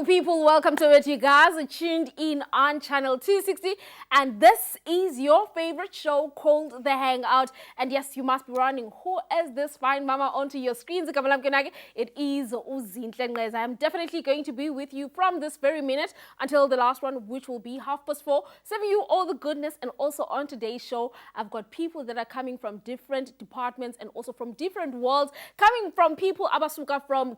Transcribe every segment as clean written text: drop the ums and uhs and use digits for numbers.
Beautiful people, welcome to it. You guys are tuned in on channel 260, and this is your favorite show called The Hangout. And yes, you must be running. Who is this fine mama onto your screens? It is Uzinhle Ngqeza. I am definitely going to be with you from this very minute until the last one, which will be 4:30, serving you all the goodness. And also on today's show, I've got people that are coming from different departments and also from different worlds, coming from people abasuka from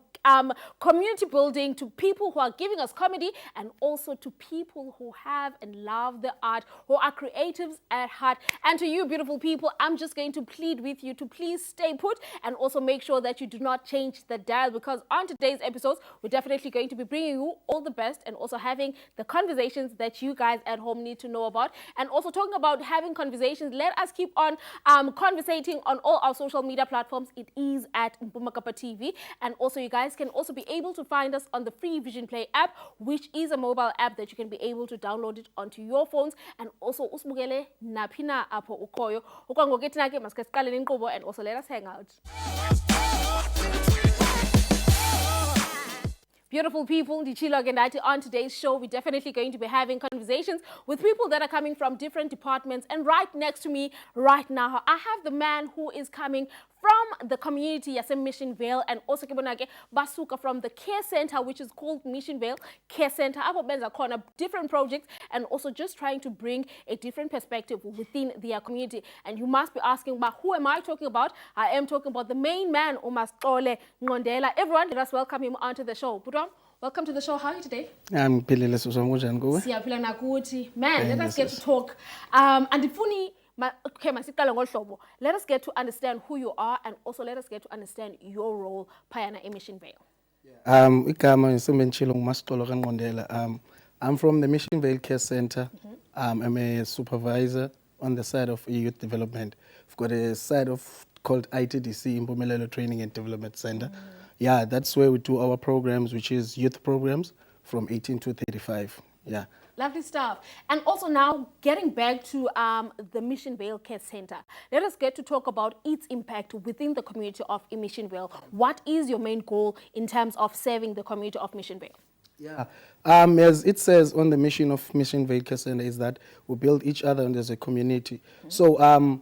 community building to people who are giving us comedy, and also to people who have and love the art, who are creatives at heart. And to you beautiful people, I'm just going to plead with you to please stay put and also make sure that you do not change the dial, because on today's episodes, we're definitely going to be bringing you all the best and also having the conversations that you guys at home need to know about. And also talking about having conversations, let us keep on conversating on all our social media platforms. It is at Mpumakapa TV, and also you guys can also be able to find us on the free Vision Play app, which is a mobile app that you can be able to download it onto your phones. And also usibukele naphina apho ukhoyo. Okwangokuthi nake masike siqale inkqubo, and also let us hang out. Beautiful people, Ndichilo Gendati. On today's show, we're definitely going to be having conversations with people that are coming from different departments. And right next to me right now, I have the man who is coming from the community Yase Mission Vale, and also Kibonake Basuka from the care center, which is called Mission Vale Care Center. Abo benza khona different projects, and also just trying to bring a different perspective within their community. And you must be asking, but who am I talking about? I am talking about the main man, Umasole Ngondela. Everyone, let us welcome him onto the show. Putram, welcome to the show. How are you today? I'm Pilile Susamujan Go. Siyaphila nakuthi. Man, let us get to talk. And ifuni okay, let us get to understand who you are, and also let us get to understand your role Payana Mission Vale. I'm from the Mission Vale Care Center. I'm a supervisor on the side of youth development. We've got a side of called ITDC, Impumelelo Training and Development Center. Yeah, that's where we do our programs, which is youth programs from 18 to 35. Yeah. Lovely stuff. And also now, getting back to the Mission Vale Care Center, let us get to talk about its impact within the community of Mission Vale. What is your main goal in terms of serving the community of Mission Vale? Yeah, as it says on the mission of Mission Vale Care Center is that we build each other and as a community. So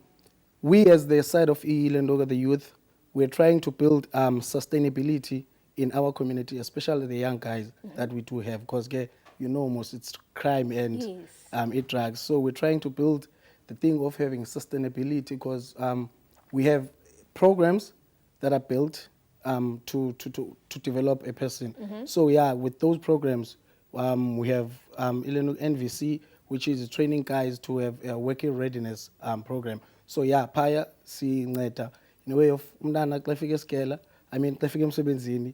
we as the side of Ilendoga, the youth, we're trying to build sustainability in our community, especially the young guys that we do have, because you know, most it's crime and it drugs. So we're trying to build the thing of having sustainability, because we have programs that are built to develop a person. So yeah, with those programs, we have NVC, which is training guys to have a working readiness program. So yeah, Paya si ngeta in a way of umdana klafike skela, I mean klafike msebenzini,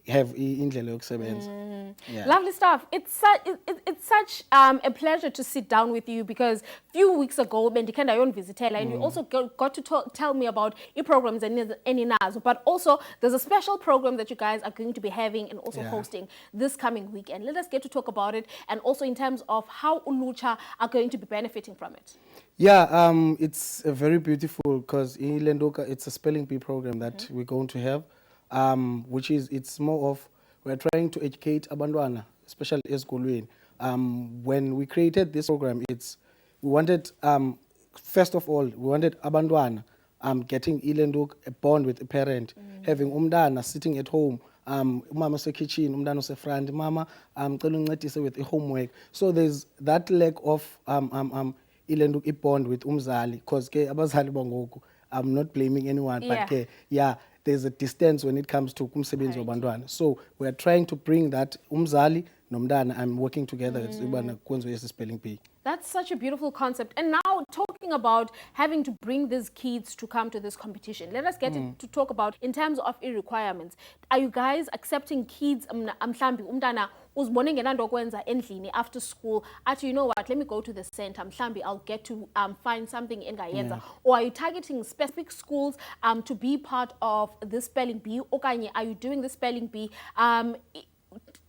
have indlela yokusebenza. Yeah. Lovely stuff. It's such a pleasure to sit down with you, because a few weeks ago, Bendikenda yon visitela, and you also got to tell me about your programs and any nazo. But also, there's a special program that you guys are going to be having and also hosting this coming weekend. Let us get to talk about it, and also in terms of how Ulucha are going to be benefiting from it. Yeah, it's a very beautiful, because in Lendoka, it's a spelling bee program that we're going to have, which is, it's more of, we're trying to educate abantwana, especially esikolweni. When we created this program, we wanted, first of all, we wanted abantwana getting ilenduk a bond with a parent, having umdana sitting at home, mama se kitchen, umdana se friend, mama celu ngincedise with the homework. So there's that lack of ilenduk a bond with umzali, because ke abazali bangoku, I'm not blaming anyone, but yeah, there's a distance when it comes to kumsebenzi wabantwana. So we're trying to bring that umzali nomdana, I'm working together with spelling bee. That's such a beautiful concept. And now, talking about having to bring these kids to come to this competition, let us get to talk about in terms of requirements. Are you guys accepting kids mhlambi umntana uzibone ngenanto yokwenza endlini after school, you know what, let me go to the center, mhlambi I'll get to find something engayenza? Or are you targeting specific schools to be part of the spelling bee? Okanye, are you doing the spelling bee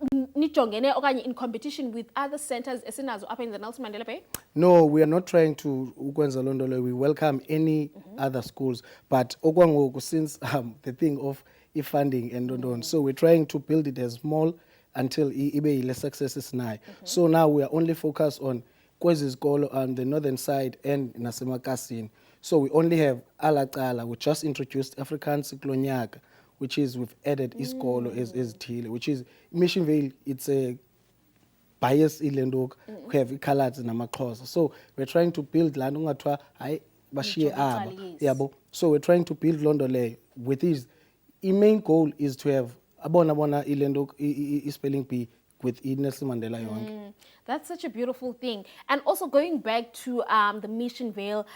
in competition with other centers up in the Nelson Mandela Bay? No, we are not trying to ukwenza londolo. We welcome any other schools, but okwangoku, since the thing of funding and so we're trying to build it as small until ibe ile success isinayo. So now we are only focused on kwezi izikolo on the northern side and nasemakasini. So we only have alacala. We just introduced Afrikaans kulonyaka, which is we've added iskolo as Tile, which is Mission Vale. It's a bias ilendok we have iColours namaXhosa. So we're trying to build land ungathiwa hayi bashiye aba. Yabo. So we're trying to build londo le with this. The main goal is to have abona ilendok spelling bee with Nelson Mandela yonke. That's such a beautiful thing. And also going back to the Mission Vale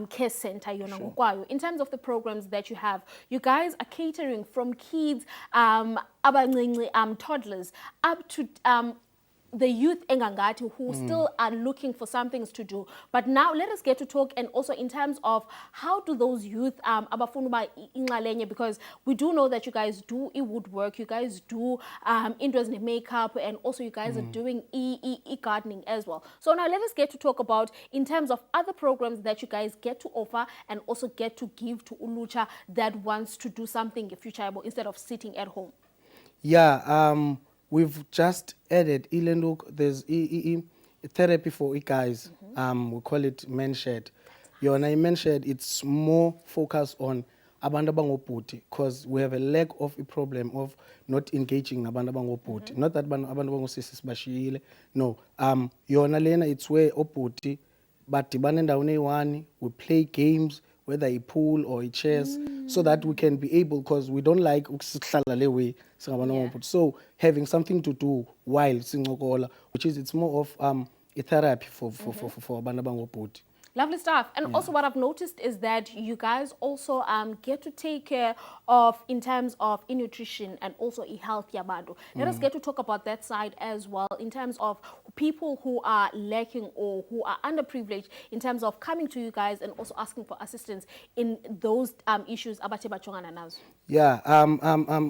Care Center, yona in terms of the programs that you have, you guys are catering from kids, abancinci, toddlers, up to the youth engangati who still are looking for some things to do. But now let us get to talk, and also in terms of how do those youth abafuna uba inxalenye, because we do know that you guys do woodwork, you guys do indoors makeup, and also you guys are doing gardening as well. So now let us get to talk about in terms of other programs that you guys get to offer and also get to give to ulucha that wants to do something in future instead of sitting at home. Yeah, we've just added Ilenduk. There's therapy for guys. We call it men shed. Yona men shed. It's more focused on abantu abangobhuti, because we have a lack of a problem of not engaging nabantu abangobhuti. Not that abantu abangosisi sibashiyile. No. Yona lena it's where obhuti badibana endaweni eyi-one. We play games, whether a pool or a chess, so that we can be able, because we don't like ukuhlala le way. So having something to do while singokola, which is it's more of a therapy for abantu abangobhuti. Lovely stuff. And also what I've noticed is that you guys also get to take care of in terms of nutrition and also health yabantu. Let us get to talk about that side as well in terms of people who are lacking or who are underprivileged in terms of coming to you guys and also asking for assistance in those issues abathe bajongana nazo. Yeah,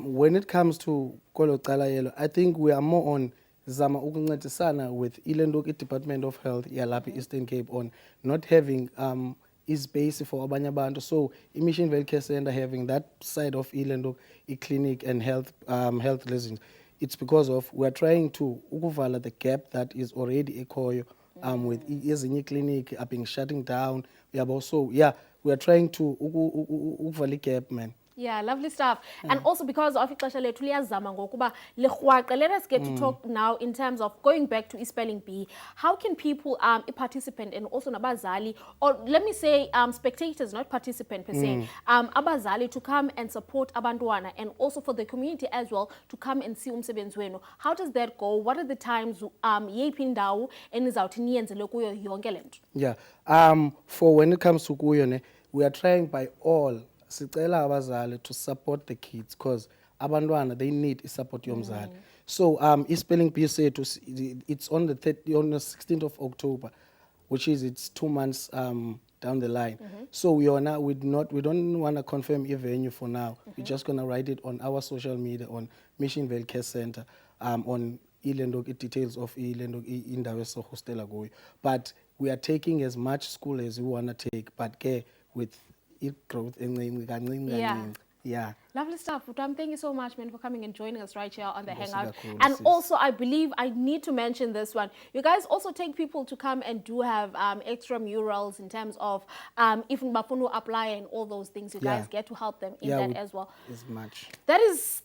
when it comes to Kolo Calayelo, I think we are more on zama ukuncedisana with Ilendok Department of Health yalapha Eastern Cape on not having space for abanye abantu. So Mission Vale Care Center having that side of Ilendok clinic and health residence. It's because of we're trying to ukuvala the gap that is already ekhoyo with ezinye clinic are being shutting down. So yeah, we are trying to ukuvala gap, man. Yeah, lovely stuff. And also because of ixesha lethu liyazama ngokuba likrwaqe, let us get to talk now in terms of going back to spelling bee. How can people, participant and also nabazali, or let me say spectators, not participant per se, abazali to come and support abantwana, and also for the community as well to come and see umsebenzi wenu? How does that go? What are the times yeyiphi indawo enizawuthi niyenzele kuyo yonke le nto? Yeah, for when it comes to kuyo, we are trying by all sicela abazali to support the kids, because abantwana they need support yomzali. So spelling bee sethu it's on the 16th of October, which is it's 2 months down the line. So we don't want to confirm a venue for now. We're just gonna write it on our social media on Mission Vale Care Center, on Ilendok details of Ilendok indawo sohostela kuyo. But we are taking as much school as we wanna take, but with it growth and yeah. Lovely stuff. Utam, thank you so much, man, for coming and joining us right here on the Hangout. And also, I believe I need to mention this one. You guys also take people to come and do have extra murals in terms of if Mbafunu apply and all those things. You guys get to help them in that as well. As much. That is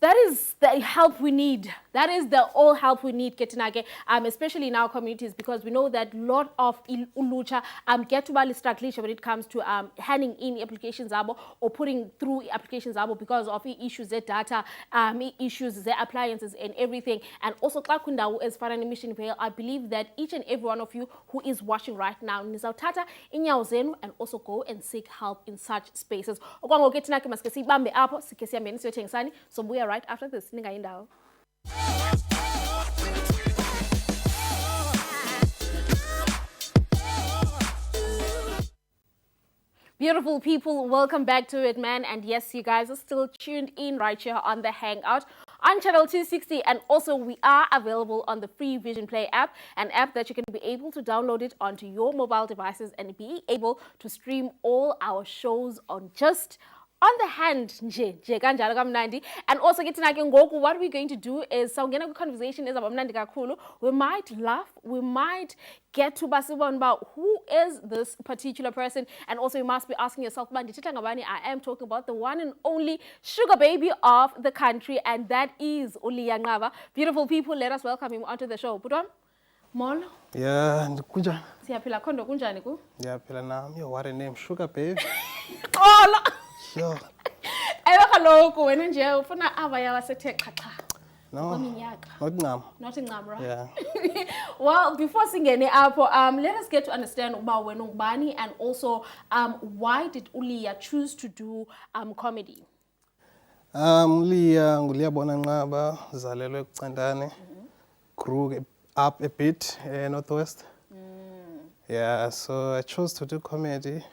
the help we need. That is the all help we need, Ketinake, especially in our communities, because we know that a lot of ulucha get to bali struggling when it comes to handing in applications or putting through applications because of issues the data, issues the appliances and everything. And also Klakundawu as far as Mission Vale, I believe that each and every one of you who is watching right now nizawuthatha inyawo zenu and also go and seek help in such spaces. Okwango Ketinake maske sibambe apho sike siyambeni siyothengisani. So we are right after this. Ningayi ndawo. Beautiful people, welcome back to it, man. And yes, you guys are still tuned in right here on the Hangout on channel 260, and also we are available on the free Vision Play app, an app that you can be able to download it onto your mobile devices and be able to stream all our shows on just On the hand, nje kanjalo kamnandi. And also kithi na ke ngoku, what we're going to do is sawungena kwi-conversation ezabamnandi kakhulu. We might laugh, we might get to basibon about who is this particular person, and also you must be asking yourself, bandithetha ngabani? I am talking about the one and only sugar baby of the country, and that is Uliya Nqaba. Beautiful people, let us welcome him onto the show. Put on. Molo. Yeah, kunjani? Siyaphila khondo kunjani ku? Ndiyaphila nami. Yo, what a name, Sugar Babe. Xolo. Yo. Ewe kaloku wena nje ufuna abaya wasethe xhaxha. No. Kwaminyaka. Not ncam. Not ncam, right? Yeah. Well, before singene apho, let us get to understand uba wena ungubani, and also why did Uliya choose to do comedy? Uliya nguLiyabona Nqaba, zalelwe eCentane. Grew up a bit Northwest. Yeah, so I chose to do comedy.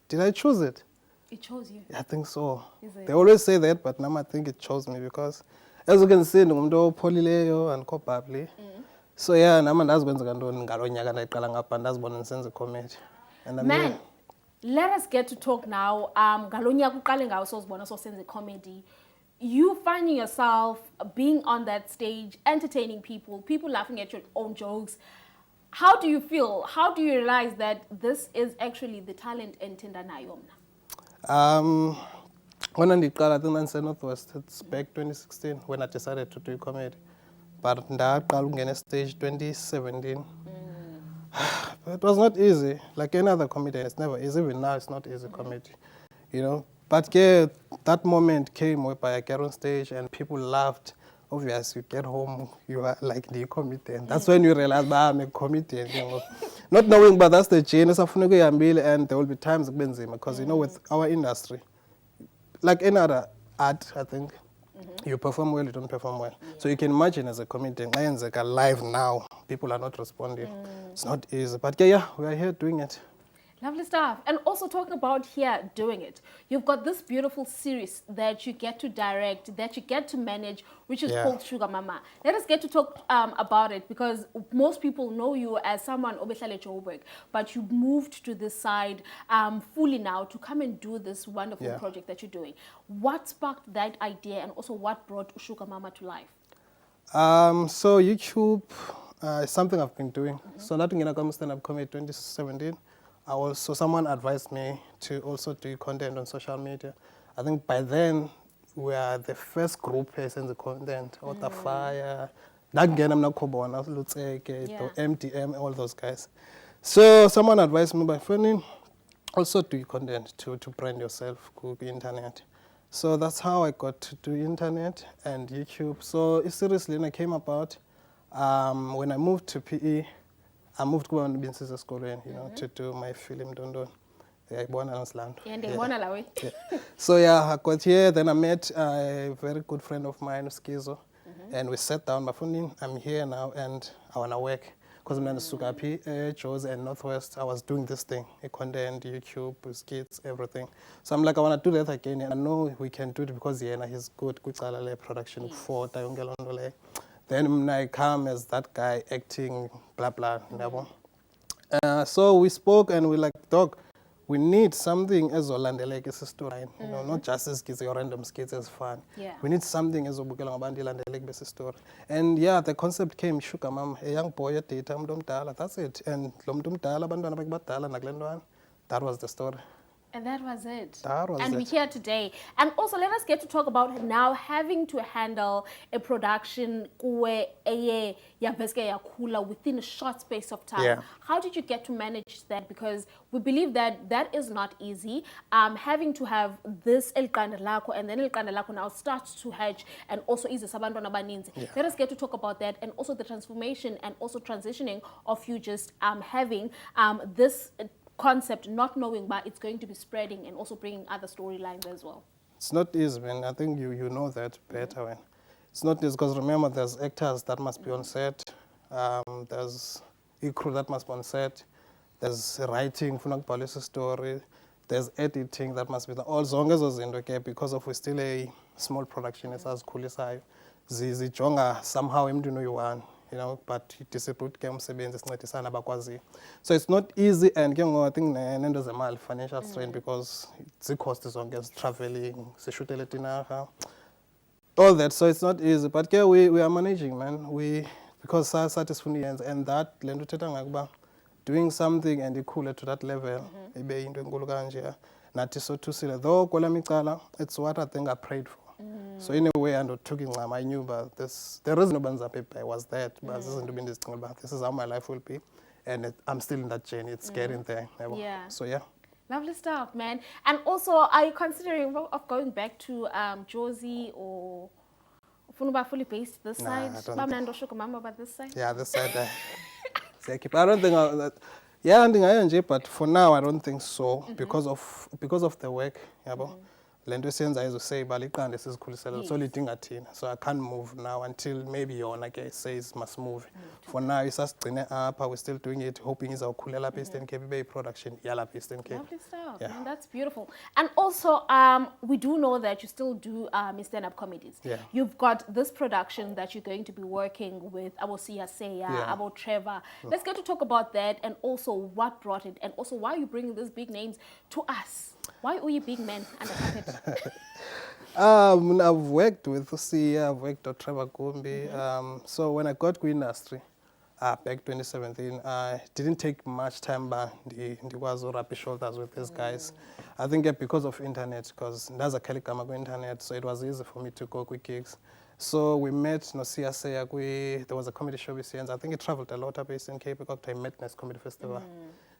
Did I choose it? It chose you. I think so. Is it? They always say that, but now I think it chose me because, as you can see, ngumuntu opholileyo and co-bubbly. So yeah, nama ndazikwenza ntoni ngalo nyaka ndayiqala ngapha ndazibona ndisenza comedy. And I'm Man, here. let us get to talk now. Ngalo nyaka uqale ngawo sozibona sosenza comedy. You finding yourself being on that stage, entertaining people, people laughing at your own jokes. How do you feel? How do you realize that this is actually the talent entenda nayo mna? When I ndiqala, I think that's Northwest. It's back 2016 when I decided to do comedy. But ndaqala ukungena stage 2017. But it was not easy. Like any other comedian, it's never easy. Even now, it's not easy comedy, you know. But yeah, that moment came whereby I get on stage and people laughed. Obviously, you get home, you are like the comedian. That's when you realize, I'm a comedian. You know? Not knowing, but that's the genius of Nuguyambile, and there will be times because you know, with our industry, like any other art, I think, you perform well, you don't perform well. So you can imagine as a comedian, Lions like alive now, people are not responding. It's not easy, but yeah, we are here doing it. Lovely stuff. And also talking about here doing it, you've got this beautiful series that you get to direct, that you get to manage, which is called Sugar Mama. Let us get to talk about it, because most people know you as someone obehlale Joburg, but you moved to this side fully now to come and do this wonderful project that you're doing. What sparked that idea, and also what brought Sugar Mama to life? So YouTube is something I've been doing. So nothing in a stand-up comedy 2017. Someone advised me to also do content on social media. I think by then we are the first group who sends the content, Ota Fire, MDM, all those guys. So someone advised me by friending, also do content to brand yourself, go internet. So that's how I got to do internet and YouTube. So seriously, when I came about, when I moved to PE, I moved to Business School, you know, to do my film Dondon. Yeah, born in Iceland. So yeah, I got here. Then I met a very good friend of mine, Skizo, and we sat down. My phone, I'm here now, and I wanna work because I'm in Sugapi, Joes, and Northwest. I was doing this thing, content, YouTube, skits, everything. So I'm like, I wanna do that again, and I know we can do it because he's good. Good production for Tayongelondole. Then I come as that guy acting, blah, blah, so we spoke and we like, dog, we need something as Orlando like a story, you know, not just as skits or random skits as fun. We need something as Obukela Bandila like a story. And yeah, the concept came, Sugar Mama, a young boy at data, that's it. And Lomdum Dala, Bandana Batala, Naglendwan, that was the story. And that was it. That was and it. we're here today. And also let us get to talk about now having to handle a production within a short space of time. How did you get to manage that? Because we believe that that is not easy. Having to have this El Kandalako and then El Kandalako now starts to hedge and also is a Sabandona Baninzi. Let us get to talk about that and also the transformation and also transitioning of you just having this concept, not knowing, but it's going to be spreading and also bringing other storylines as well. It's not easy, man. I think you know that better. When it's not easy because remember, there's actors that must be on set. There's a crew that must be on set. There's writing, policy story. There's editing that must be done. All songs are in okay because of we're still a small production. It's as cool as I. Zizi Jonga somehow you want. you know, but distribute ke umsebenzi sincedisana abakwaziyo. So it's not easy, and I think nendo zemali financial strain because the cost is on traveling, sishutele tinarha, all that. So it's not easy, but we are managing, man. Because satisfied and that lento thetha ngakuba doing something and ikhule to that level ibe into enkulu kanje nathi sothusile though kwelami icala it's what I think I prayed for. So in a way, I took in I knew about this. The reason I was that, but this is how my life will be, and I'm still in that journey. It's getting there. Yeah. So yeah. Lovely stuff, man. And also, are you considering of going back to Josie or Funuba fully based this side? About this side? Yeah, this side. I don't think I enjoy, but for now I don't think so because of the work. Lento senza izosay baliqanda sizikhulisela so lidinga thina, so I can't move now until maybe yona ke says must move. For now isasigcine apha, we're still doing it, hoping izawukhulela lapha Eastern Cape ibe production yalapha Eastern Cape. Lovely stuff, yeah. Man, that's beautiful. And also we do know that you still do stand-up comedies. Yeah. You've got this production that you're going to be working with Abo Siyaseya, Abo Trevor. Let's get to talk about that and also what brought it and also why you bringing these big names to us. Why are you big men under carpet? I've worked with Sia, I've worked with Trevor Gumbi. So when I got to industry, back 2017, I didn't take much time, but I was rapid shoulders with these guys. I think because of internet, because there's a Kalikamago internet, so it was easy for me to go quick gigs. So we met no Sia, there was a comedy show with Sia, I think he traveled a lot up in Cape, I met Nest Comedy Festival.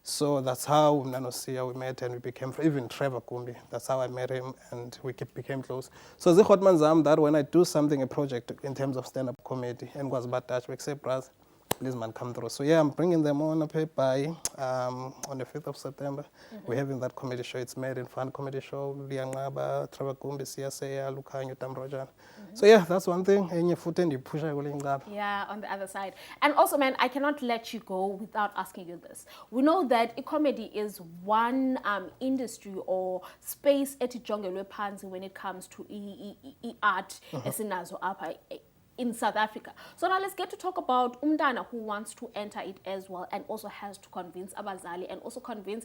So that's how Nanosia we met and we became, even Trevor Kumbi, that's how I met him and we became close. So the Hotman Zam that when I do something, a project in terms of stand-up comedy and was bad touch, we say, Braz, please man, come through. So yeah, I'm bringing them on a by on the 5th of September. We're having that comedy show. It's made in fun comedy show. Liangaba, Trevor Kumbi, Siyaseya, Lukanyo, Tam Rojan. So yeah, that's one thing. And you foot and you push Yeah, on the other side. And also, man, I cannot let you go without asking you this. We know that comedy is one industry or space etijongelwe phansi when it comes to art esinazo apha in South Africa. So now let's get to talk about umntana who wants to enter it as well and also has to convince abazali and also convince,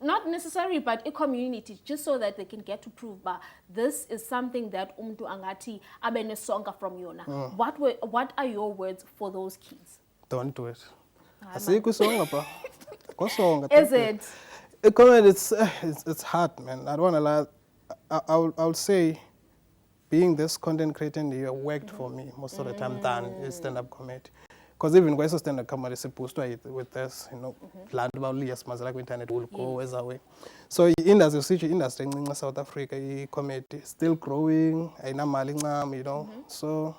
not necessarily, but a community, just so that they can get to prove that this is something that umntu angati abene songa from yona. What are your words for those kids? Don't do it. Is it? It's hard, man. I don't want to lie. I'll say being this content creator in the year worked for me most of the time than stand-up comedy. Because even when I stand-up comedy is supposed to with this, you know, land about years, like internet will go as away. So industry in South Africa, comedy still growing, you know. So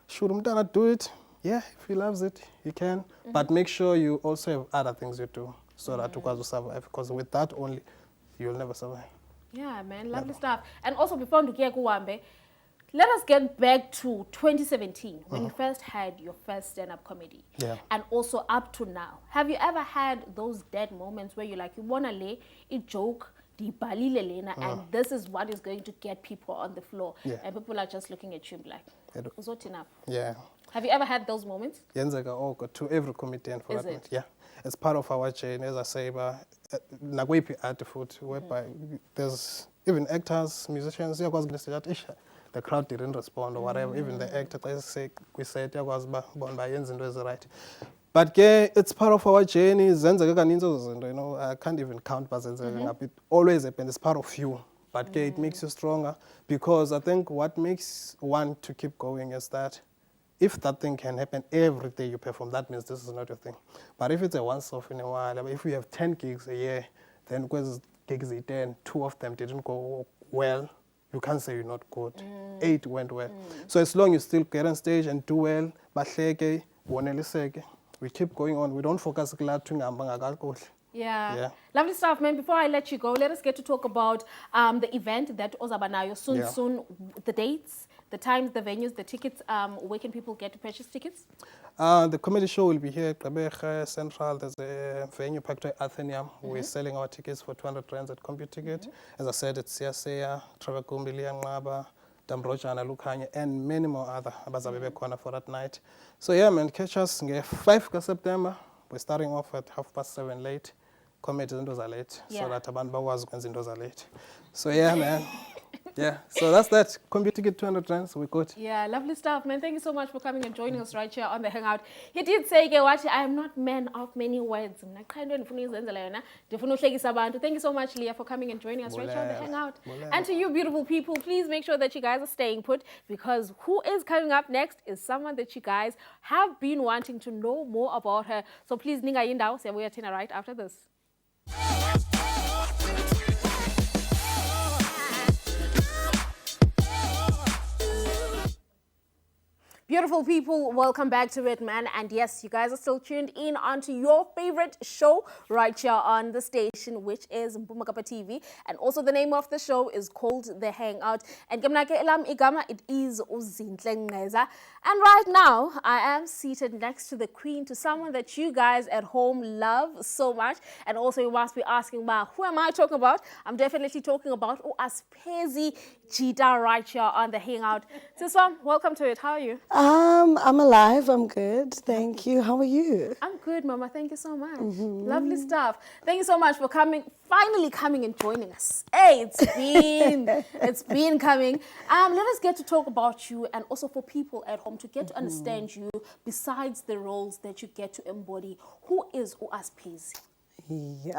should Mtana do it? Yeah, if he loves it, he can. But make sure you also have other things you do so that you can survive. Because with that only, you'll never survive. Yeah, man, lovely stuff. And also before Ndukia Kuwambe, let us get back to 2017 when you first had your first stand-up comedy. Yeah. And also up to now. Have you ever had those dead moments where you're like, you want to lay a joke, and this is what is going to get people on the floor. Yeah. And people are just looking at you like, yeah. Have you ever had those moments? To every comedian for is that it? matter. Yeah. It's part of our chain, as I say, but art food, whereby there's even actors, musicians, the crowd didn't respond or whatever. Even the actor, we said, right. But it's part of our journey. You know, I can't even count, but it always happens. It's part of you. But it makes you stronger because I think what makes one to keep going is that if that thing can happen every day you perform, that means this is not your thing. But if it's a once-off in a while, if we have 10 gigs a year, then because gigs are 10, 2 of them didn't go well, you can't say you're not good. 8 went well. So as long as you still get on stage and do well, we keep going on. We don't focus on yeah. Lovely stuff, man. Before I let you go, let us get to talk about the event that Ozabanayo soon, the dates, the times, the venues, the tickets. Where can people get to purchase tickets? The comedy show will be here at Gqeberha Central. There's a venue packed by Athenium. We're selling our tickets for 200 rands at CompuTicket. As I said, it's Siyaseya, Trevor Gumbi, Ngaba, Damrojana, Lukanya, and many more other abazabe corner for that night. So yeah, man, catch us 5 September. We're starting off at 7:30 late. Comedy zinto are late, so that abantu bakwazi ukwenza into are late. So yeah, man. Yeah, so that's that. Combi ticket 200 rands, we good. Yeah, lovely stuff, man. Thank you so much for coming and joining us right here on the Hangout. He did say, "Watch, I am not man of many words." Thank you so much, Leah, for coming and joining us right here on the Hangout. And to you, beautiful people, please make sure that you guys are staying put, because who is coming up next is someone that you guys have been wanting to know more about her. So please, Ninga Yindao, say we are right after this. Beautiful people, welcome back to it, man. And yes, you guys are still tuned in onto your favorite show right here on the station, which is Mpumakapa TV. And also the name of the show is called The Hangout. And it is Uzinhle Ngeza. And right now, I am seated next to the queen, to someone that you guys at home love so much. And also you must be asking, who am I talking about? I'm definitely talking about Uaspezi Jita right here on The Hangout. Siswam, welcome to it. How are you? I'm alive. I'm good. Thank you. How are you? I'm good, Mama. Thank you so much. Lovely stuff. Thank you so much for finally coming and joining us. Hey, it's been coming. Let us get to talk about you, and also for people at home to get to understand you besides the roles that you get to embody. Who is Uaspezi? Yeah.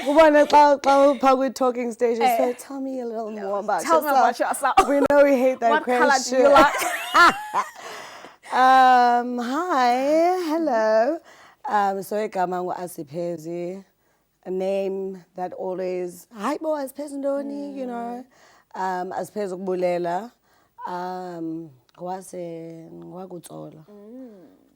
We're talking stages. So tell me a little more about yourself. Tell me about yourself. We know we hate that what question. What color do you like? Hi, hello. So igama Uaspezi, a name that always hi bo Aspezi ndoni, you know. Aspezi ukubulela.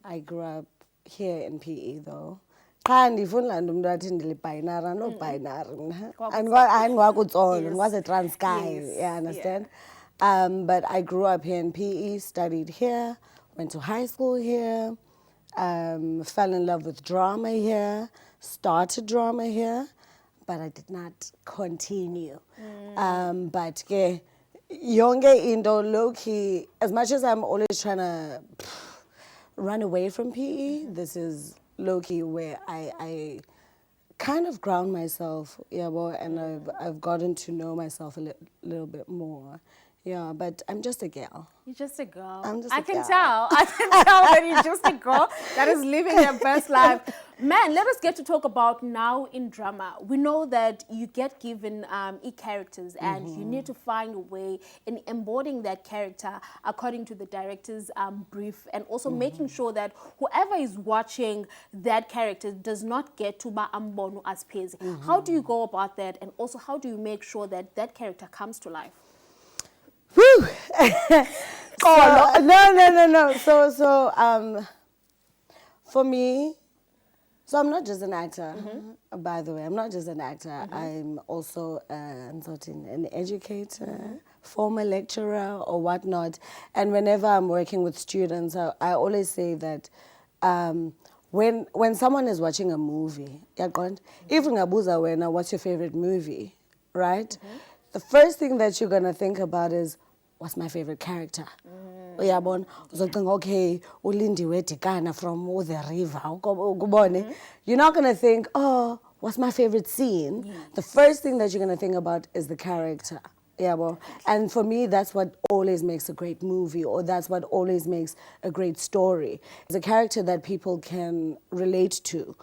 I grew up here in PE though. And if only I'm not in the binary, no binary. And I'm was a trans guy, you understand? Yeah. But I grew up here in PE, studied here, went to high school here, fell in love with drama here, started drama here, but I did not continue. But young indo low key, as much as I'm always trying to run away from PE, this is low-key where I kind of ground myself, and I've gotten to know myself a little bit more. Yeah, but I'm just a girl. You're just a girl. I'm just I a can girl. tell. I can tell that you're just a girl that is living their best life. Man, let us get to talk about now in drama. We know that you get given characters, and you need to find a way in embodying that character according to the director's brief, and also making sure that whoever is watching that character does not get to ba ambono Aspezi. How do you go about that, and also how do you make sure that that character comes to life? Whew. No. So, for me, so I'm not just an actor, by the way. I'm not just an actor. I'm also an educator, former lecturer or whatnot. And whenever I'm working with students, I always say that when someone is watching a movie, even Abuza Wena, what's your favorite movie, right? The first thing that you're going to think about is, what's my favorite character? Uyabona, uzocinga okay, uLindiwe Dikana from the river. You're not going to think, oh, what's my favorite scene? The first thing that you're going to think about is the character. And for me, that's what always makes a great movie, or that's what always makes a great story. It's a character that people can relate to.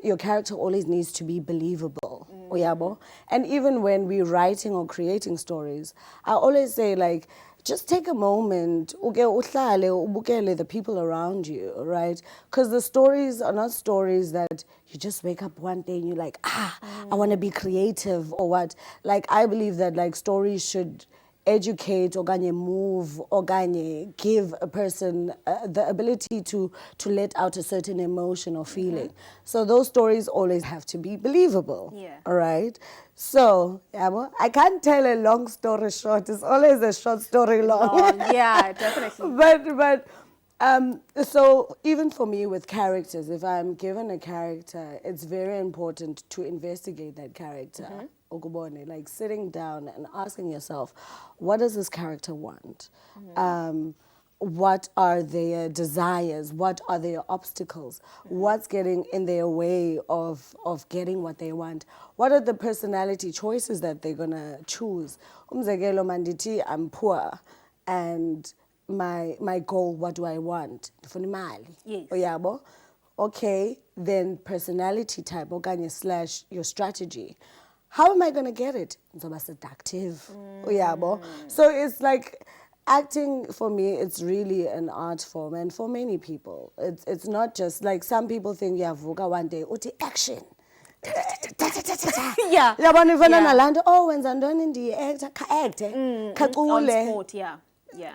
Your character always needs to be believable. And even when we're writing or creating stories, I always say, like, just take a moment, the people around you, right? Because the stories are not stories that you just wake up one day and you're like, I want to be creative or what. Like, I believe that, like, stories should educate, move, give a person the ability to let out a certain emotion or feeling. So those stories always have to be believable. All right? So, I can't tell a long story short. It's always a short story long. Yeah, definitely. But So even for me with characters, if I'm given a character, it's very important to investigate that character. Ukubone, like sitting down and asking yourself, what does this character want? What are their desires? What are their obstacles? What's getting in their way of getting what they want? What are the personality choices that they're gonna choose? Umzekelo manditi, I'm poor, and my goal, what do I want? Ndifuna imali. Yes. Uyabo? Okay, then personality type okanye slash your strategy. How am I going to get it? Ngizoba seductive. Uyabo? So it's like acting for me, it's really an art form, and for many people, it's not just like some people think yavuka one day uthi action. Yeah. Yabona ifana Yeah. nalaa oh wenza ntoni ndi-actor kha-acte On khacule. sport, yeah. Yeah.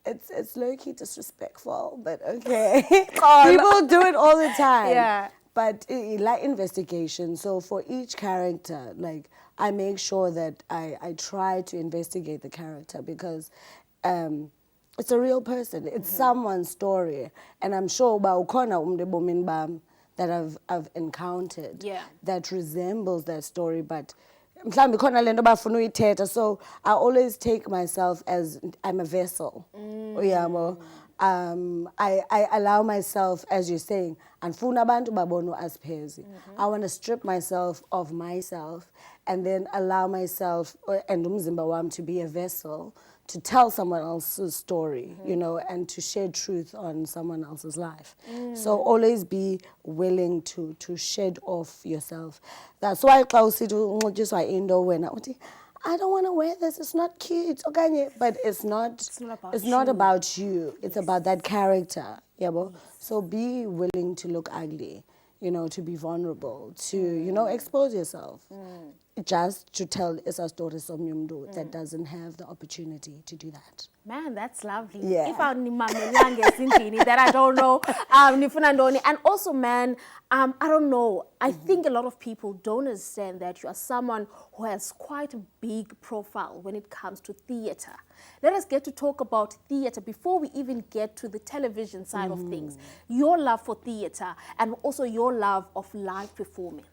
It's low-key disrespectful, but okay. People do it all the time. Yeah. But like investigation, so for each character, like I make sure that I try to investigate the character because it's a real person. It's someone's story. And I'm sure ukhona umntu ebomini bam that I've encountered that resembles that story, but mhlawumbi khona le nto bafuna uyithetha. So I always take myself as I'm a vessel. Uyabo? I allow myself, as you're saying, andifuna abantu babone uAsphezi. I want to strip myself of myself and then allow myself and umzimba wam to be a vessel to tell someone else's story, you know, and to share truth on someone else's life. So always be willing to shed off yourself. That's why xa usithi unxityiswa into wena uthi I don't want to wear this, it's not cute, okanye, but it's not about you. It's about that character, yabo. So be willing to look ugly, you know, to be vulnerable, to, you know, expose yourself. Just to tell a story somnyumdu that doesn't have the opportunity to do that. Man, that's lovely. Yeah. If that I don't know, nifuna ndoni. And also, man, I don't know. I think a lot of people don't understand that you are someone who has quite a big profile when it comes to theater. Let us get to talk about theater before we even get to the television side of things. Your love for theater and also your love of live performance.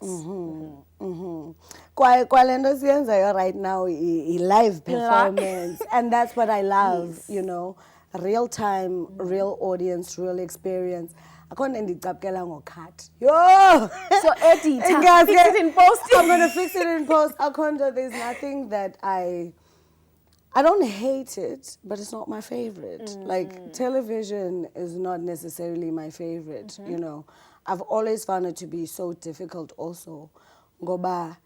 Kwale nto siyenzayo right now live performance, and that's what I love, you know, real time, real audience, real experience. Akho nto ndicapukela ngocut. Yo! So edit, fix it in post. I'm gonna fix it in post. Akho nto, there's nothing that I don't hate it, but it's not my favorite. Like television is not necessarily my favorite, you know. I've always found it to be so difficult also. Ngoba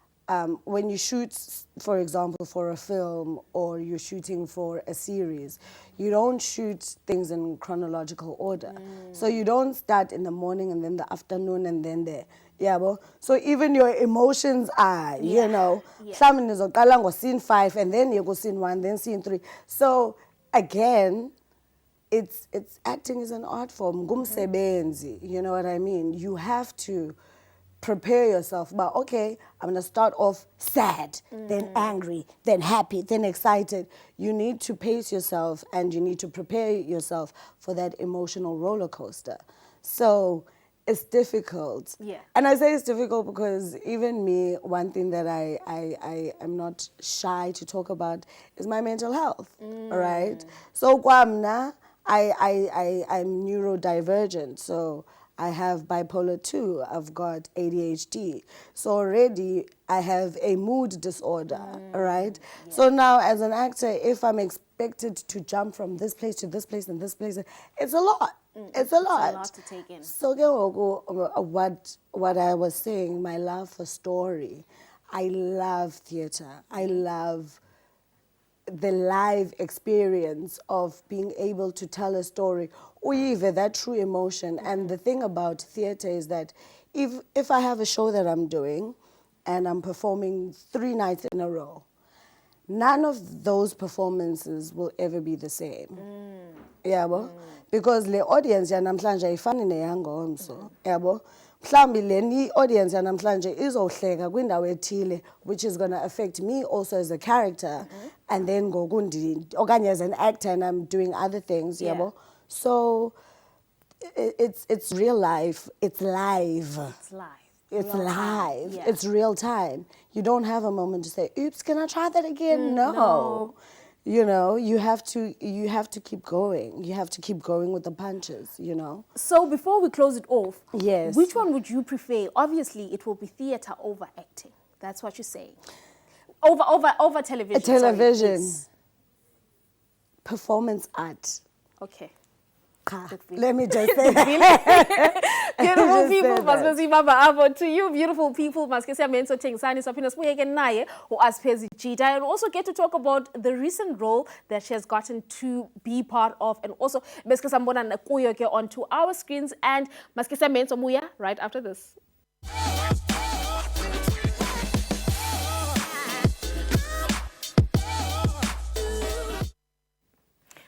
when you shoot, for example, for a film or you're shooting for a series, you don't shoot things in chronological order. So you don't start in the morning and then the afternoon and then the, so even your emotions are, you know, some scene 5 and then you go scene 1, then scene 3. So again, it's acting is an art form. Ngumsebenzi, you know what I mean? You have to prepare yourself about, okay, I'm going to start off sad, then angry, then happy, then excited. You need to pace yourself and you need to prepare yourself for that emotional roller coaster. So it's difficult. Yeah. And I say it's difficult because even me, one thing that I am not shy to talk about is my mental health, all right? So kwamna, I'm neurodivergent, so I have bipolar 2, I've got ADHD. So already I have a mood disorder, all right? Yeah. So now as an actor, if I'm expected to jump from this place to this place and this place, it's a lot. It's a lot. It's a lot to take in. So what I was saying, my love for story, I love theater. I love the live experience of being able to tell a story, uyive that true emotion. And the thing about theater is that if I have a show that I'm doing and I'm performing 3 nights in a row, none of those performances will ever be the same. Yabo? Because the audience yanamhlanje ayifani neyangomso. Yabo? Mhlambi le audience yanamhlanje izohleka kwindawo ethile, which is going to affect me also as a character, and then go okanye as an actor and I'm doing other things, yabo. So it's real life. It's live. It's live. It's Real time. live. Yeah. It's real time. You don't have a moment to say, "Oops, can I try that again?" No. no. You know, you have to keep going. You have to keep going with the punches, you know. So before we close it off, Yes. which one would you prefer? Obviously, it will be theater over acting. That's what you're saying. Over television. sorry, Television. yes. Performance art. Okay. Let me just say that. Beautiful Just people, said that. masibe baba avo. To you, beautiful people, maske siyabenza othengisani saphinde sibuyeke naye uAsphezi Jida, and also get to talk about the recent role that she has gotten to be part of, and also beske sambona nakuyo ke onto our screens, and maske siyabenza muya right after this.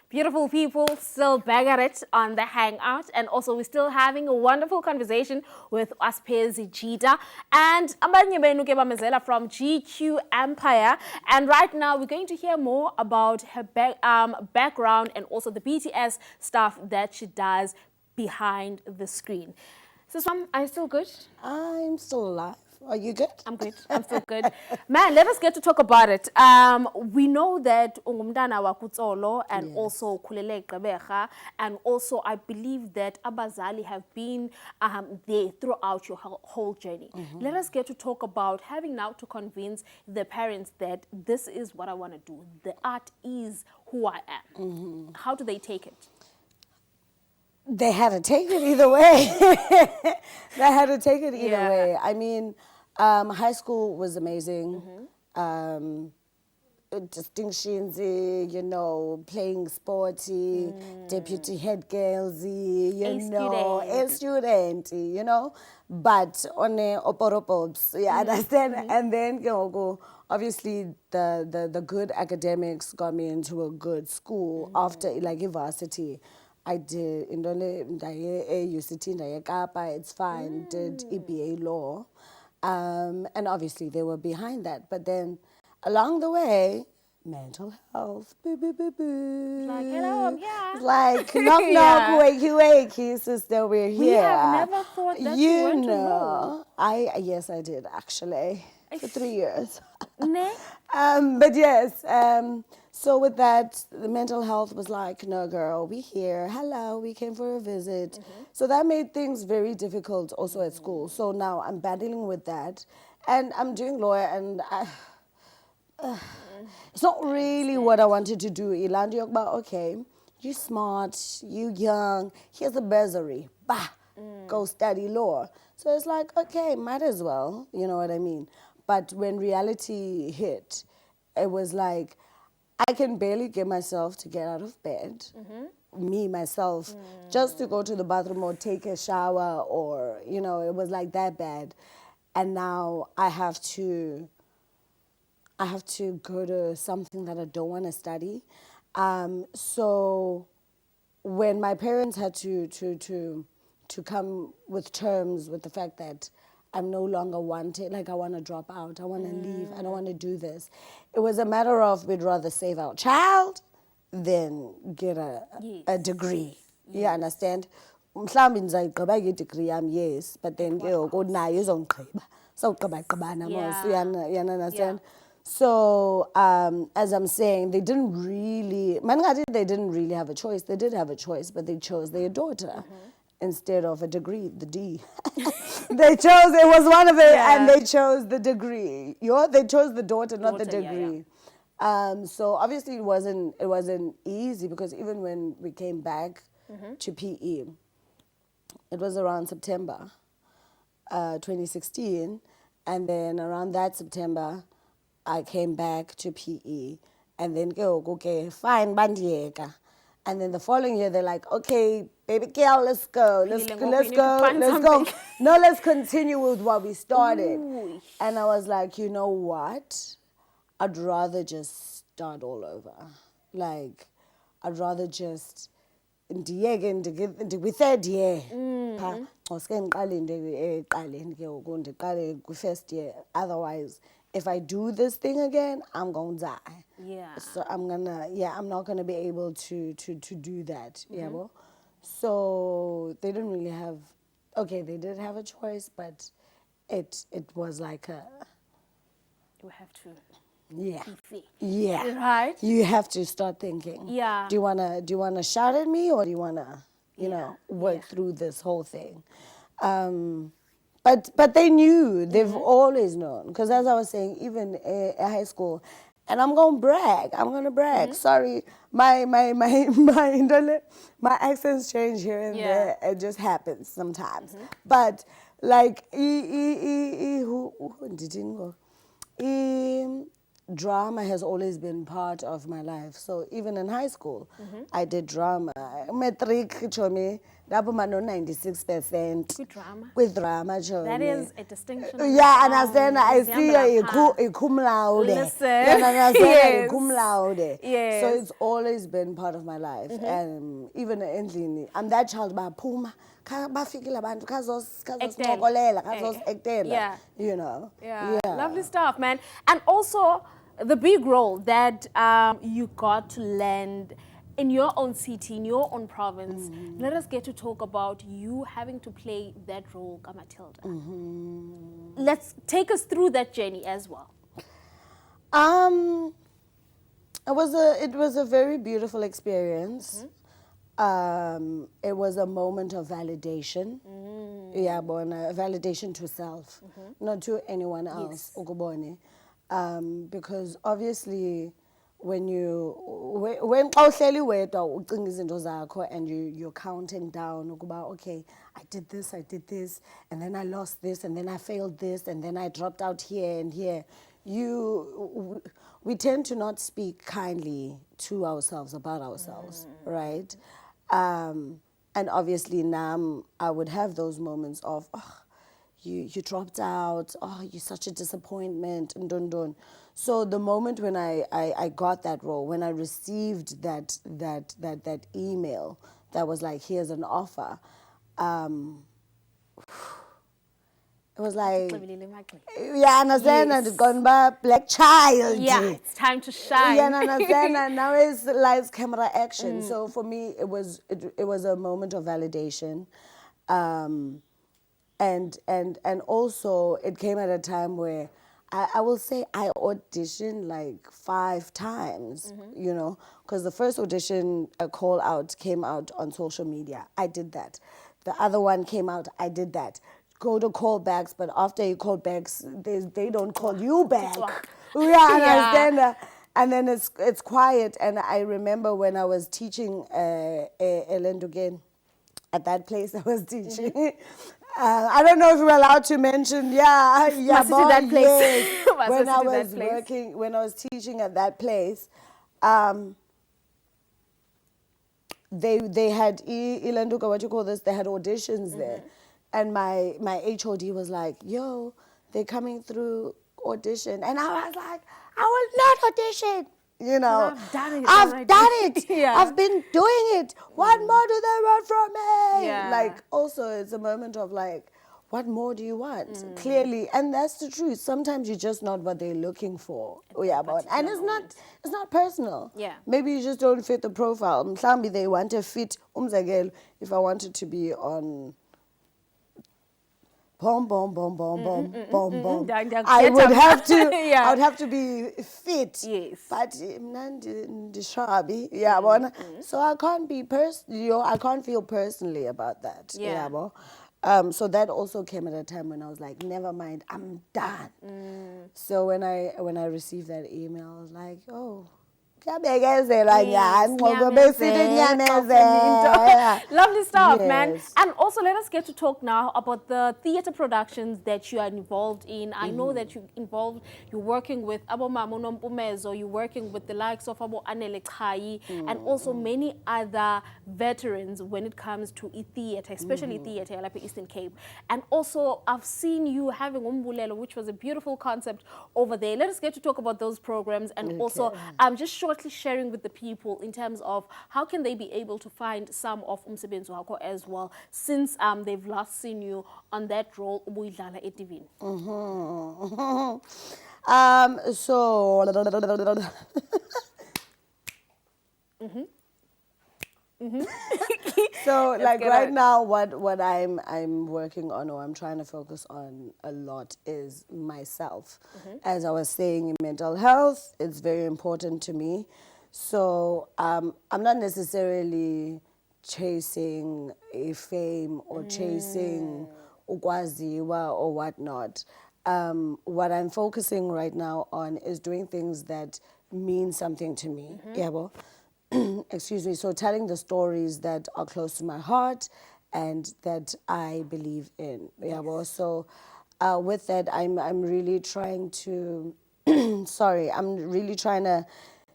Beautiful people, still back at it on the Hangout, and also we're still having a wonderful conversation with Asphezi Jida and abanye benu ke bamezela from GQ Empire. And right now we're going to hear more about her background and also the BTS stuff that she does behind the screen. So, Swam, are you still good? I'm still alive. Are you good? I'm good. I'm still good. Man, let us get to talk about it. We know that ungumntana wakutsolo and Yes. also kulele Gqeberha, and also I believe that abazali have been there throughout your whole journey. Let us get to talk about having now to convince the parents that this is what I want to do. The art is who I am. How do they take it? They had to take it either way. They had to take it either Yeah. way. I mean, high school was amazing. Distinctions, you know, playing sporty, deputy head girlsy, you know, a student, you know. But on a oporopos, you understand? And then, you know, obviously the good academics got me into a good school after, like, varsity. I did Indole UCT ndaye Kapa, it's fine, did EBA law. And obviously they were behind that. But then along the way, mental health, boo, boo, boo, boo. Like, hello, I'm here. It's like, knock, knock, Yeah. wakey, wakey, sister, we're here. We have never thought that you went to law. Yes, I did, actually, for 3 years. Ne? But yes, so with that, the mental health was like, no, girl, we here. Hello, we came for a visit. So that made things very difficult also at school. So now I'm battling with that. And I'm doing lawyer, and it's not really what I wanted to do. Ilandi Yokba, okay, you smart, you young, here's a bursary. Bah, go study law. So it's like, okay, might as well, you know what I mean? But when reality hit, it was like, I can barely get myself to get out of bed, me, myself, just to go to the bathroom or take a shower, or, you know, it was like that bad. And now I have to go to something that I don't want to study. So when my parents had to come with terms with the fact that I'm no longer wanted, like I want to drop out, I want to leave, I don't want to do this. It was a matter of we'd rather save our child than get a degree. You understand? Mhlawumbi ndizayigqiba ke degree yam, yes, but then ke ngoku nayo izongigqiba. So gqibana mos, you understand? So as I'm saying, they didn't really, they didn't really have a choice. They did have a choice, but they chose their daughter instead of a degree, the D. They chose, it was one of it, and they chose the degree. They chose the daughter, not the degree. So obviously it wasn't easy, because even when we came back to PE, it was around September 2016, and then around that September, I came back to PE, and then okay, fine, bandiyeka. And then the following year, they're like, okay, baby girl, let's go. Let's go. No, let's continue with what we started. Ooh. And I was like, you know what? I'd rather just start all over. Like, I'd rather just with year. First year. Otherwise, if I do this thing again, I'm going to die. Yeah. So I'm not going to be able to do that. Yeah. So they didn't really have, okay, they did have a choice, but it was like a, You have to yeah. be fair. Yeah. Right? You have to start thinking. Yeah. Do you wanna shout at me, or do you wanna, you Yeah, know, work yeah. through this whole thing? But they knew. They've always known. Because as I was saying, even at high school, and I'm gonna brag. I'm gonna brag. Sorry, my accents change here and Yeah. there. It just happens sometimes. But like who didn't go? Drama has always been part of my life. So even in high school, I did drama. Matric, chomi, dabuma no 96%. Good drama. With drama, chomi. That is a distinction. Yeah, and then I see a Listen. cum laude. Listen. Yeah, and I Yes. a cum laude. Yes. So it's always been part of my life. And even endlini, I'm that child, ba puma. Bafikile abantu kazos ngokolela kazos actela. Yeah. You know. Yeah. Lovely stuff, man. And also the big role that you got to land in your own city, in your own province. Let us get to talk about you having to play that role, Kamatilda. Let's take us through that journey as well. It was a very beautiful experience. It was a moment of validation. Yeah, validation to self, not to anyone else. Ukubone. Because obviously, when awuhleli wedwa ucinga izinto zakho and you're counting down ukuba, okay, I did this, and then I lost this, and then I failed this, and then I dropped out here and here. We tend to not speak kindly to ourselves, about ourselves, right? And obviously now I would have those moments of, oh, you dropped out, oh, you're such a disappointment, and dun. So the moment when I got that role, when I received that email that was like, here's an offer, it was like, yeah, understand, Yes. and gone by black child. Yeah, it's time to shine. Yeah, understand, and now it's lights, camera, action. So for me, it was a moment of validation, and also it came at a time where I will say I auditioned like 5 times, you know, because the first audition, a call out came out on social media. I did that. The other one came out. I did that. Go to callbacks, but after you call backs, they don't call you back. Yeah, understand that. And then it's quiet. And I remember when I was teaching Elendo again at that place I was teaching. I don't know if we're allowed to mention. Yeah, Must you do that place? yes. Must When you I do that was place? working, when I was teaching at that place, they had Ilanduka, what you call this? They had auditions there, and my HOD was like, "Yo, they're coming through audition," and I was like, "I will not audition." You know, I've done it I've already. done it. Yeah. I've been doing it. What more do they want from me? Yeah. Like, also, it's a moment of like, what more do you want? Clearly, and that's the truth. Sometimes you're just not what they're looking for. And it's not personal. Yeah. Maybe you just don't fit the profile. Mhlambi they want to fit. If I wanted to be on boom, boom, boom, boom, boom, boom, boom. I would have to. Yeah. I would have to be fit. Yes. But yeah, so I can't be I can't feel personally about that. Yeah. So that also came at a time when I was like, never mind, I'm done. So when I received that email, I was like, oh. Lovely stuff, man. Yes. And also, let us get to talk now about the theatre productions that you are involved in. I know that you're working with Abo Mamono Mpumezo, you're working with the likes of Abo Anele Chai, and also many other veterans when it comes to theatre, especially theatre like Eastern Cape. And also, I've seen you having Umbulelo, which was a beautiful concept over there. Let us get to talk about those programs, and also just shortly sharing with the people in terms of how can they be able to find some of Umsebenzi Wako as well, since they've last seen you on that role Ubuyidlala eTV. So like get right it. now, what I'm working on, or I'm trying to focus on a lot, is myself. As I was saying, mental health, it's very important to me. So I'm not necessarily chasing a fame or chasing ukwaziwa or whatnot. What I'm focusing right now on is doing things that mean something to me. Yabo. Excuse me. So telling the stories that are close to my heart and that I believe in. Yabo. So with that, I'm really trying to. Sorry, I'm really trying to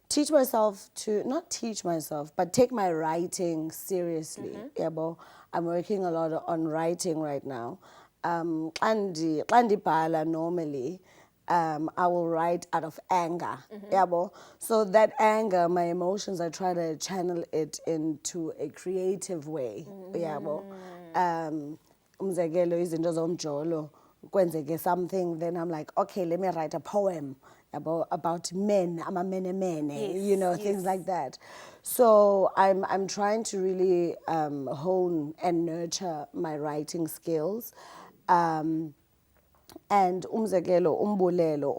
teach myself to not teach myself, but take my writing seriously. Yabo. I'm working a lot on writing right now. Xa ndibhala normally, I will write out of anger. Yabo. So that anger, my emotions, I try to channel it into a creative way. Yabo. Umzekelo izinto zomjolo kwenzeke something, then I'm like, okay, let me write a poem about men, you know, things like that. So I'm trying to really hone and nurture my writing skills. And umbulelo,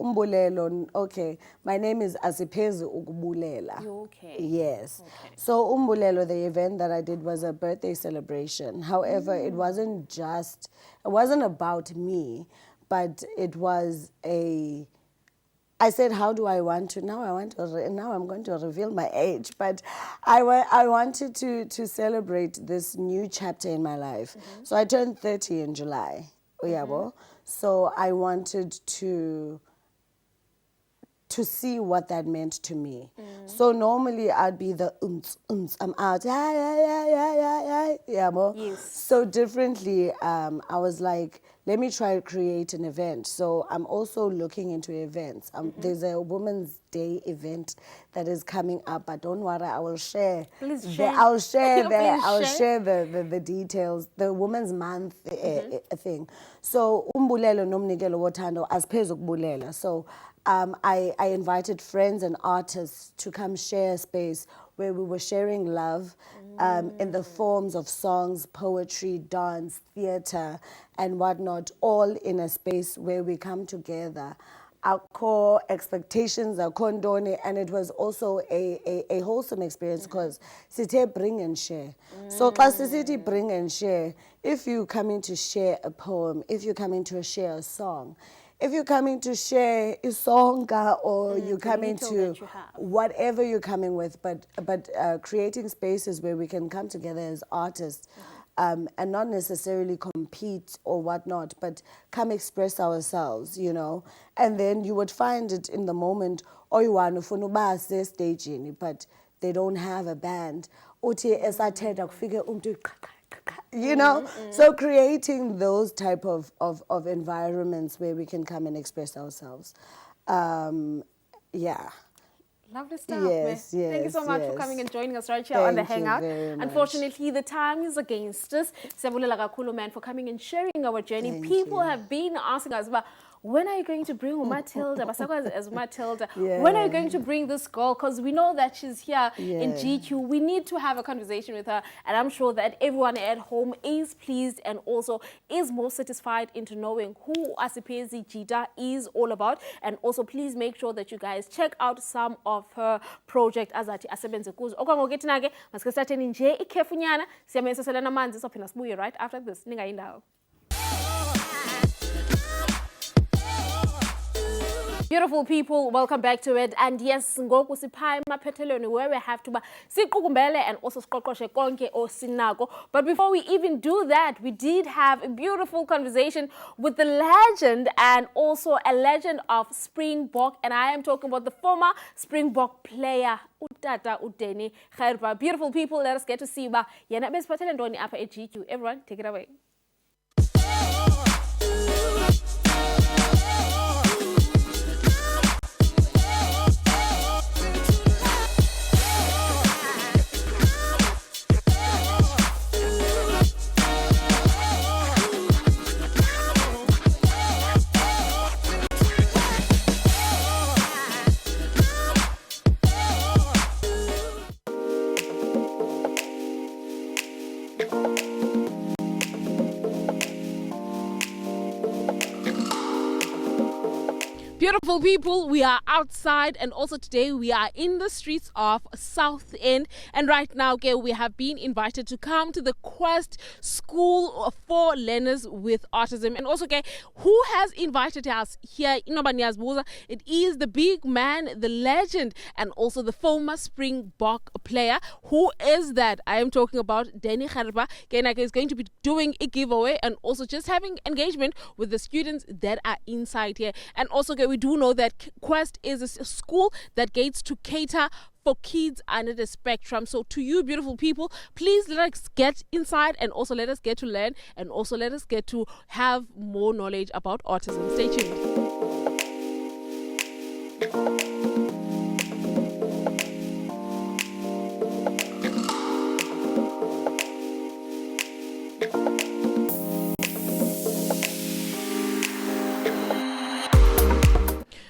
okay, my name is Asiphezi Ukubulela. Okay. Yes. So umbulelo, the event that I did was a birthday celebration. However, it wasn't about me, but it was I said, how do I want to? Now I'm going to reveal my age. But I wanted to celebrate this new chapter in my life. So I turned 30 in July. Uyabo. So I wanted to see what that meant to me. So normally I'd be the I'm out, yeah. Yes. So differently, I was like, let me try to create an event. So I'm also looking into events. There's a Women's Day event that is coming up, but don't worry, I will share. Please share. I'll share Please I'll share. share the details, the Women's Month thing. So umbulelo nomnikelo wothando asiphezu kubulela. So I invited friends and artists to come share a space where we were sharing love in the forms of songs, poetry, dance, theater, and whatnot, all in a space where we come together. Our core expectations, our condone, and it was also a wholesome experience because sithe bring and share. So xa sisithi bring and share, if you coming to share a poem, if you're coming to share a song, if you're coming to share a song or you're coming little to that you have. whatever you're coming with, but creating spaces where we can come together as artists and not necessarily compete or whatnot, but come express ourselves, you know. And then you would find it in the moment, or you want to stage in, but they don't have a band. Uthi esathetha kufike umuntu you know, so creating those type of environments where we can come and express ourselves. Yeah. Lovely stuff, Yes, man. Thank you so much for yes. coming and joining us right here on the Thank you Hangout. very much. Unfortunately, the time is against us. Siyabulela kakhulu, man, for coming and sharing our journey. Thank People you. have been asking us about, when are you going to bring Matilda? Basakwa as Matilda. Yeah. When are you going to bring this girl? Because we know that she's here in Yeah. GQ. We need to have a conversation with her. And I'm sure that everyone at home is pleased and also is more satisfied into knowing who Asipezi Jida is all about. And also, please make sure that you guys check out some of her project azathi asebenze kuzo. Okwangokuthi nake masike satheni nje ikhefunyana siyamenseselana amanzi sophinda sibuye right after this. Ningayindawo. Beautiful people, welcome back to it. And yes, ngoku sipha emaphethelweni where we have to siqukumbele and also siqoqoshe konke osinako. But before we even do that, we did have a beautiful conversation with the legend and also a legend of Springbok, and I am talking about the former Springbok player Utata Udeni Khairba. Beautiful people, let us get to see ba yena besiphathele ntoni apha eGQ. Everyone, take it away. Beautiful people, we are outside, and also today we are in the streets of South End. And right now, okay, we have been invited to come to the Quest School for Learners with Autism. And also, okay, who has invited us here in Nobaniazbuza? It is the big man, the legend, and also the former Springbok player. Who is that? I am talking about Danny Gerba. Kenake is going to be doing a giveaway and also just having engagement with the students that are inside here. And also, okay, we do know that Quest is a school that gets to cater for kids under the spectrum. So to you beautiful people, please let us get inside and also let us get to learn and also let us get to have more knowledge about autism. Stay tuned.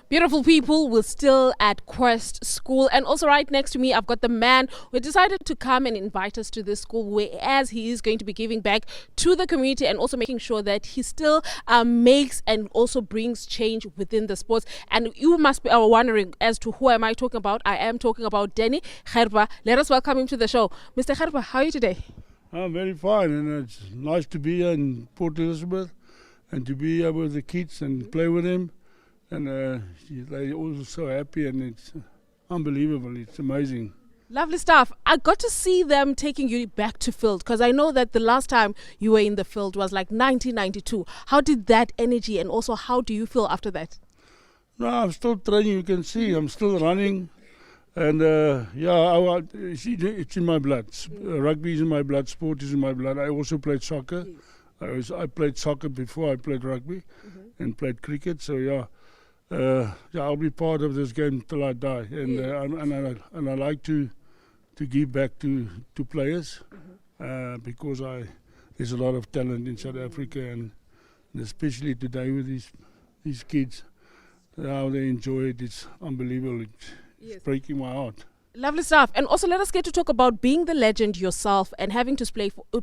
Beautiful people, we're still at Quest School, and also right next to me I've got the man who decided to come and invite us to this school, whereas he is going to be giving back to the community and also making sure that he still makes and also brings change within the sports. And you must be wondering as to who am I talking about. I am talking about Danny Gerba. Let us welcome him to the show. Mr. Gerba, how are you today? I'm very fine, and it's nice to be here in Port Elizabeth and to be here with the kids and play with them. And they're all so happy, and it's unbelievable. It's amazing. Lovely stuff. I got to see them taking you back to field because I know that the last time you were in the field was like 1992. How did that energy and also how do you feel after that? No, I'm still training. You can see I'm still running. And it's in my blood. Rugby is in my blood. Sport is in my blood. I also played soccer. I played soccer before I played rugby and played cricket. So I'll be part of this game till I die, and I like to give back to players because there's a lot of talent in South Africa, and especially today with these kids, how they enjoy it. It's unbelievable. It's breaking my heart. Lovely stuff. And also let us get to talk about being the legend yourself and having to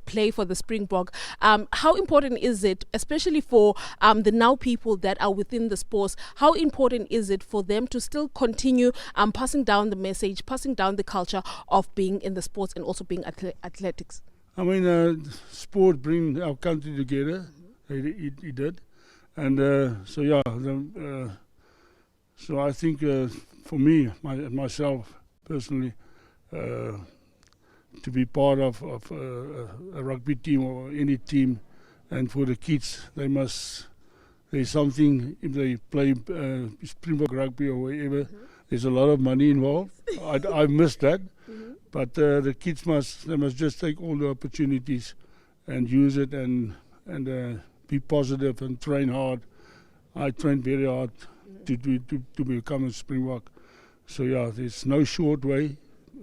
play for the Springbok. How important is it, especially for the now people that are within the sports, how important is it for them to still continue passing down the message, passing down the culture of being in the sports and also being athletics? I mean, sport brings our country together. It did. And so I think for me, myself, personally, to be part of a rugby team or any team, and for the kids, there's something, if they play Springbok rugby or wherever, there's a lot of money involved. I missed that, but the kids must just take all the opportunities and use it and be positive and train hard. I trained very hard to become a Springbok. So there's no short way.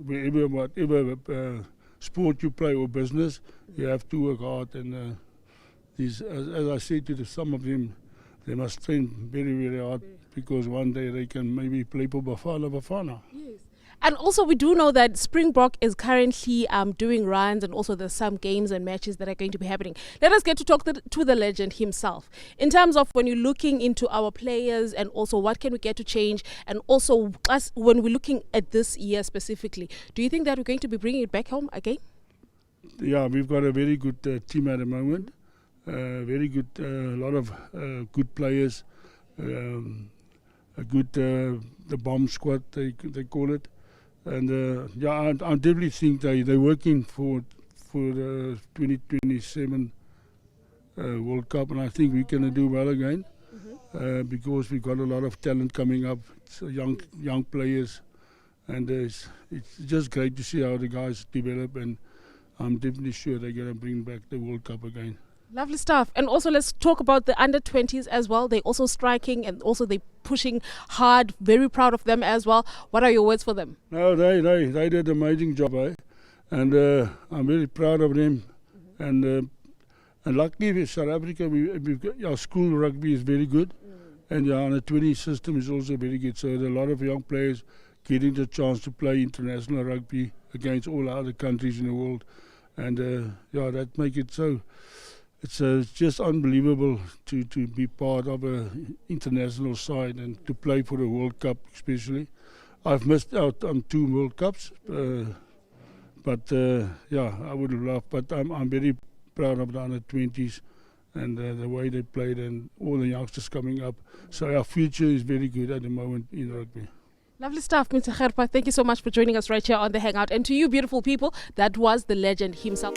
Whatever sport you play or business, you have to work hard. And as I said to some of them, they must train very, very hard because one day they can maybe play for Bafana. Yes. And also we do know that Springbok is currently doing runs, and also there's some games and matches that are going to be happening. Let us get to talk to the legend himself. In terms of when you're looking into our players and also what can we get to change, and also us when we're looking at this year specifically, do you think that we're going to be bringing it back home again? Yeah, we've got a very good team at the moment. Very good, a lot of good players. A good, the bomb squad, they call it. And I definitely think they're working for the 2027 World Cup, and I think we're going to do well again because we've got a lot of talent coming up. It's young players, and it's just great to see how the guys develop, and I'm definitely sure they're going to bring back the World Cup again. Lovely stuff. And also let's talk about the under-20s as well. They're also striking and also they're pushing hard. Very proud of them as well. What are your words for them? No, they did an amazing job, and I'm very proud of them. And luckily with South Africa, we've got, our school rugby is very good, and the under-20 system is also very good. So there are a lot of young players getting the chance to play international rugby against all other countries in the world, and that makes it so. it's just unbelievable to be part of an international side and to play for the World Cup especially. I've missed out on 2 World Cups, but yeah, I would have loved. But I'm very proud of the under-20s and the way they played and all the youngsters coming up. So our future is very good at the moment in rugby. Lovely stuff, Mr. Kherpa. Thank you so much for joining us right here on The Hangout. And to you, beautiful people, that was the legend himself.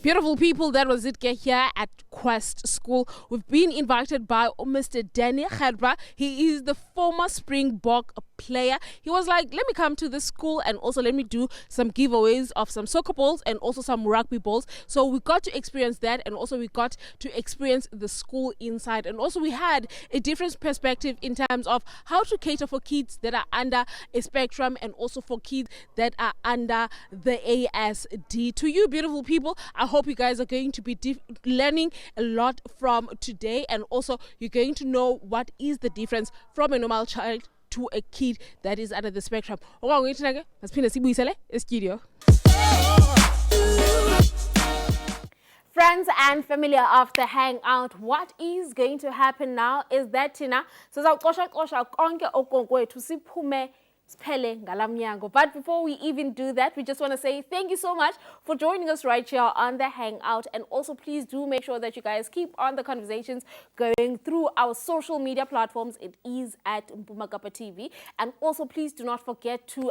Beautiful people, that was it here at Quest School. We've been invited by Mr. Danny Kherpa. He is the former Springbok player. He was like, let me come to the school and also let me do some giveaways of some soccer balls and also some rugby balls. So we got to experience that, and also we got to experience the school inside, and also we had a different perspective in terms of how to cater for kids that are under a spectrum and also for kids that are under the ASD. To you, beautiful people, I hope you guys are going to be learning a lot from today, and also you're going to know what is the difference from a normal child to a kid that is under the spectrum. Studio. Friends and family of The Hangout, what is going to happen now is that Tina sizawuqosha konke okokwethu siphume siphele ngalamnyango. But before we even do that, we just want to say thank you so much for joining us right here on The Hangout, and also please do make sure that you guys keep on the conversations going through our social media platforms. It is at Mpumakapa TV, and also please do not forget to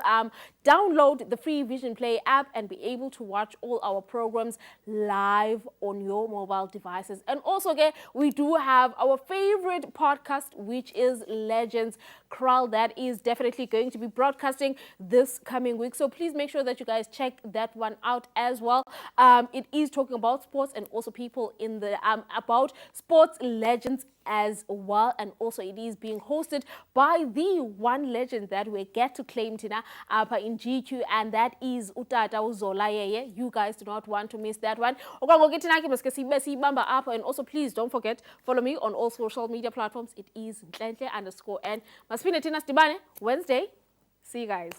download the free Vision Play app and be able to watch all our programs live on your mobile devices. And also again, we do have our favorite podcast, which is Legends Kral, that is definitely going to be broadcasting this coming week. So please make sure that you guys check that one out as well. It is talking about sports and also people in the about sports legends as well, and also it is being hosted by the one legend that we get to claim Tina in GQ, and that is Utata Uzola. You guys do not want to miss that one. And also please don't forget, follow me on all social media platforms. It is _n Masfina Tina Stibane Wednesday. See you guys.